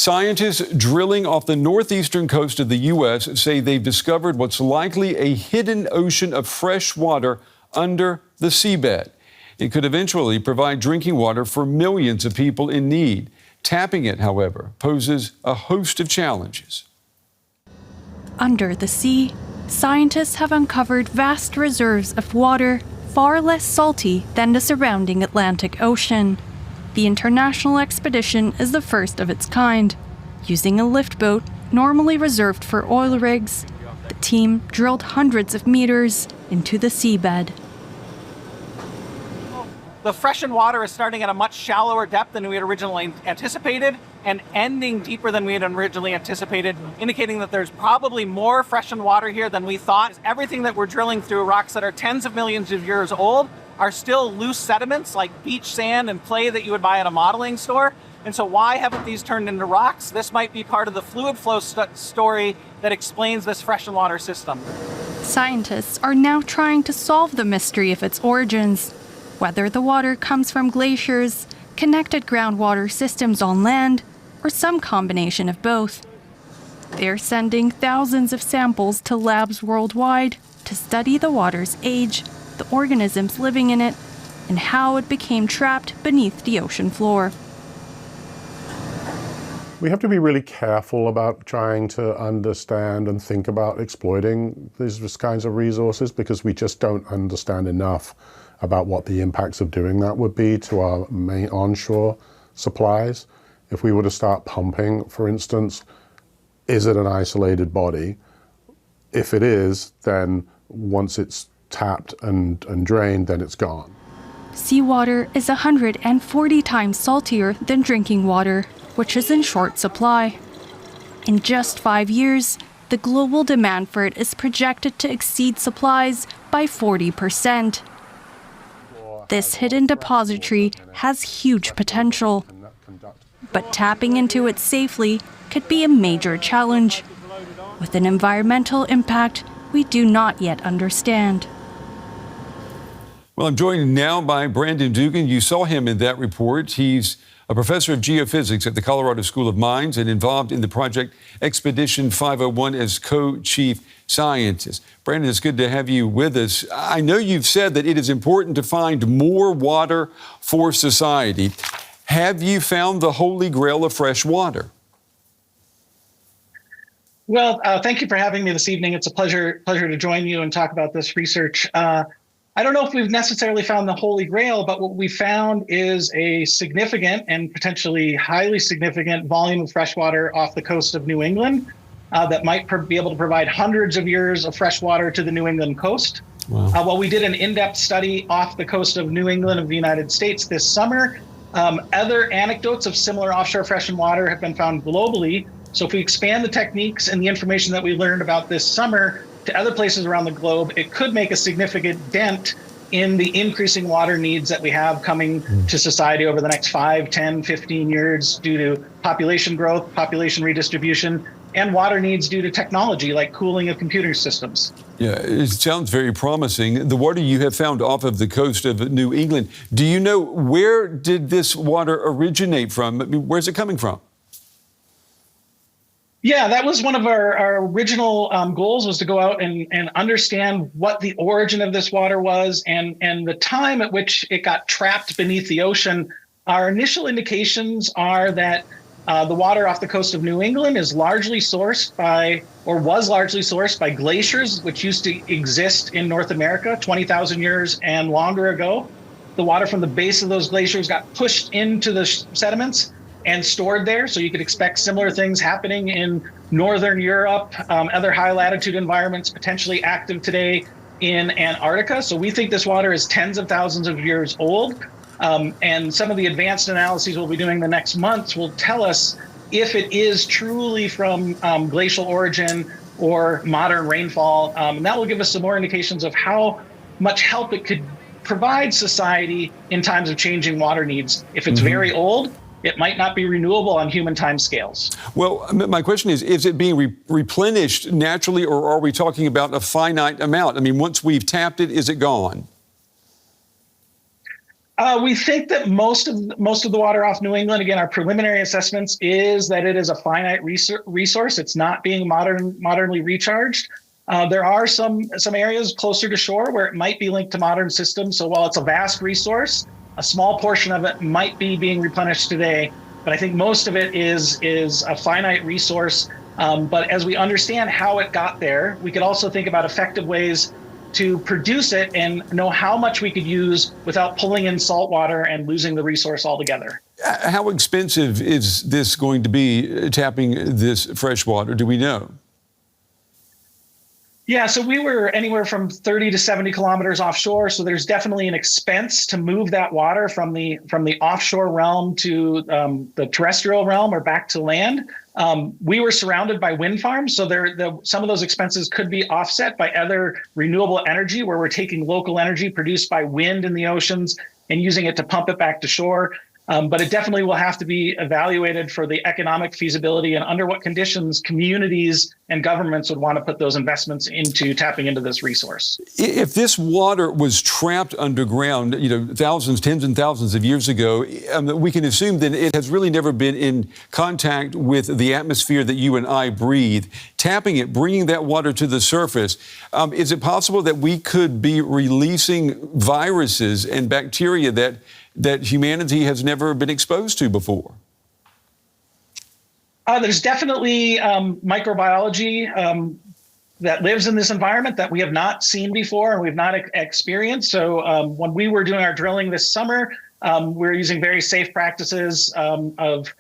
Scientists drilling off the northeastern coast of the U.S. say they've discovered what's likely a hidden ocean of fresh water under the seabed. It could eventually provide drinking water for millions of people in need. Tapping it, however, poses a host of challenges. Under the sea, scientists have uncovered vast reserves of water far less salty than the surrounding Atlantic Ocean. The international expedition is the first of its kind. Using a lift boat normally reserved for oil rigs, the team drilled hundreds of meters into the seabed. The freshened water is starting at a much shallower depth than we had originally anticipated and ending deeper than we had originally anticipated, indicating that there's probably more freshened water here than we thought. Everything that we're drilling through rocks that are tens of millions of years old are still loose sediments like beach sand and clay that you would buy at a modeling store. And so why haven't these turned into rocks? This might be part of the fluid flow story that explains this freshened water system. Scientists are now trying to solve the mystery of its origins. Whether the water comes from glaciers, connected groundwater systems on land, or some combination of both. They're sending thousands of samples to labs worldwide to study the water's age, the organisms living in it, and how it became trapped beneath the ocean floor. We have to be really careful about trying to understand and think about exploiting these kinds of resources because we just don't understand enough about what the impacts of doing that would be to our main onshore supplies. If we were to start pumping, for instance, is it an isolated body? If it is, then once it's tapped and drained, then it's gone. Seawater is 140 times saltier than drinking water, which is in short supply. In just 5 years, the global demand for it is projected to exceed supplies by 40%. This hidden depository has huge potential, but tapping into it safely could be a major challenge, with an environmental impact we do not yet understand. Well, I'm joined now by Brandon Dugan. You saw him in that report. He's a professor of geophysics at the Colorado School of Mines and involved in the project Expedition 501 as co-chief scientist. Brandon, it's good to have you with us. I know you've said that it is important to find more water for society. Have you found the holy grail of fresh water? Well, thank you for having me this evening. It's a pleasure to join you and talk about this research. I don't know if we've necessarily found the holy grail, but what we found is a significant and potentially highly significant volume of fresh water off the coast of New England that might be able to provide hundreds of years of fresh water to the New England coast. Wow. Well, we did an in-depth study off the coast of New England of the United States this summer. Other anecdotes of similar offshore freshened water have been found globally. So if we expand the techniques and the information that we learned about this summer to other places around the globe, it could make a significant dent in the increasing water needs that we have coming to society over the next 5, 10, 15 years due to population growth, population redistribution, and water needs due to technology like cooling of computer systems. Yeah, it sounds very promising. The water you have found off of the coast of New England, do you know where did this water originate from? I mean, where's it coming from? Yeah, that was one of our original goals, was to go out and understand what the origin of this water was and the time at which it got trapped beneath the ocean. Our initial indications are that the water off the coast of New England is largely sourced by, or was largely sourced by glaciers, which used to exist in North America 20,000 years and longer ago. The water from the base of those glaciers got pushed into the sediments and stored there. So you could expect similar things happening in Northern Europe, other high latitude environments potentially active today in Antarctica. So we think this water is tens of thousands of years old. And some of the advanced analyses we'll be doing the next months will tell us if it is truly from glacial origin or modern rainfall. And that will give us some more indications of how much help it could provide society in times of changing water needs. If it's very old, it might not be renewable on human timescales. Well, my question is it being replenished naturally, or are we talking about a finite amount? I mean, once we've tapped it, is it gone? We think that most of the water off New England, again, our preliminary assessments is that it is a finite resource. It's not being modernly recharged. There are some areas closer to shore where it might be linked to modern systems. So while it's a vast resource, a small portion of it might be being replenished today. But I think most of it is a finite resource. But as we understand how it got there, we could also think about effective ways to produce it and know how much we could use without pulling in salt water and losing the resource altogether. How expensive is this going to be, tapping this fresh water? Do we know? Yeah, so we were anywhere from 30 to 70 kilometers offshore. So there's definitely an expense to move that water from the offshore realm to the terrestrial realm or back to land. We were surrounded by wind farms, so some of those expenses could be offset by other renewable energy, where we're taking local energy produced by wind in the oceans and using it to pump it back to shore. But it definitely will have to be evaluated for the economic feasibility and under what conditions communities and governments would want to put those investments into tapping into this resource. If this water was trapped underground, thousands, tens and thousands of years ago, we can assume that it has really never been in contact with the atmosphere that you and I breathe. Tapping it, bringing that water to the surface, is it possible that we could be releasing viruses and bacteria that humanity has never been exposed to before? There's definitely microbiology that lives in this environment that we have not seen before and we've not experienced. So when we were doing our drilling this summer, we were using very safe practices of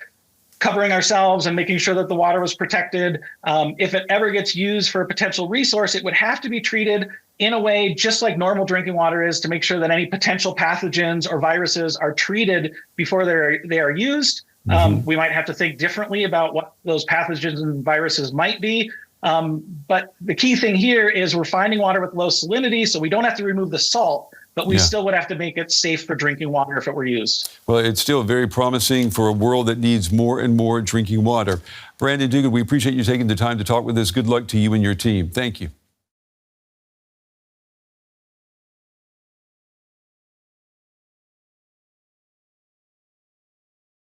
covering ourselves and making sure that the water was protected. If it ever gets used for a potential resource, it would have to be treated in a way just like normal drinking water is, to make sure that any potential pathogens or viruses are treated before they are used. We might have to think differently about what those pathogens and viruses might be. But the key thing here is we're finding water with low salinity, so we don't have to remove the salt, but we still would have to make it safe for drinking water if it were used. Well, it's still very promising for a world that needs more and more drinking water. Brandon Dugan, we appreciate you taking the time to talk with us. Good luck to you and your team. Thank you.